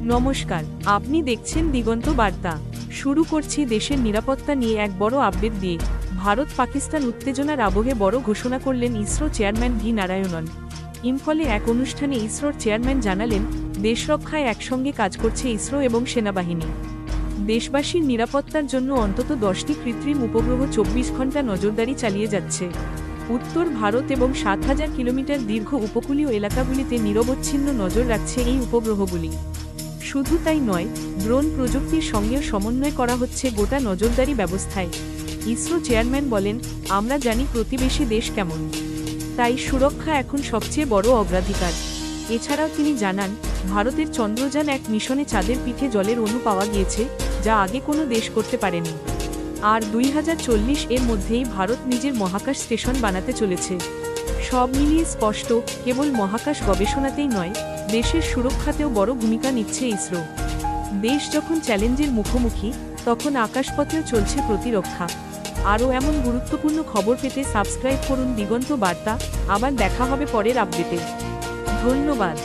নমস্কার, আপনি দেখছেন দিগন্ত বার্তা। শুরু করছি দেশের নিরাপত্তা নিয়ে এক বড় আপডেট দিয়ে। ভারত পাকিস্তান উত্তেজনার আবহে বড় ঘোষণা করলেন ইসরো চেয়ারম্যান ভি নারায়ণন। ইম্ফলে এক অনুষ্ঠানে ইসরোর চেয়ারম্যান জানালেন, দেশ রক্ষায় একসঙ্গে কাজ করছে ইসরো এবং সেনাবাহিনী। দেশবাসীর নিরাপত্তার জন্য অন্তত 10টি কৃত্রিম উপগ্রহ 24 ঘন্টা নজরদারি চালিয়ে যাচ্ছে। উত্তর ভারত এবং 7,000 কিলোমিটার দীর্ঘ উপকূলীয় এলাকাগুলিতে নিরবচ্ছিন্ন নজর রাখছে এই উপগ্রহগুলি। শুধু তাই নয়, ড্রোন প্রযুক্তির সঙ্গেও সমন্বয় করা হচ্ছে গোটা নজরদারি ব্যবস্থায়। ইসরো চেয়ারম্যান বলেন, আমরা জানি প্রতিবেশী দেশ কেমন, তাই সুরক্ষা এখন সবচেয়ে বড় অগ্রাধিকার। এছাড়াও তিনি জানান, ভারতের চন্দ্রযান 1 মিশনে চাঁদের পিঠে জলের অণু পাওয়া গিয়েছে, যা আগে কোনো দেশ করতে পারেনি। আর 2040 এর মধ্যেই ভারত নিজের মহাকাশ স্টেশন বানাতে চলেছে। সব মিলিয়ে স্পষ্ট, কেবল মহাকাশ গবেষণাতেই নয়, দেশের সুরক্ষাতেও বড় ভূমিকা নিচ্ছে ইসরো। দেশ যখন চ্যালেঞ্জের মুখোমুখি, তখন আকাশপথেও চলছে প্রতিরক্ষা। আরও এমন গুরুত্বপূর্ণ খবর পেতে সাবস্ক্রাইব করুন দিগন্ত বার্তা। আবার দেখা হবে পরের আপডেটে। ধন্যবাদ।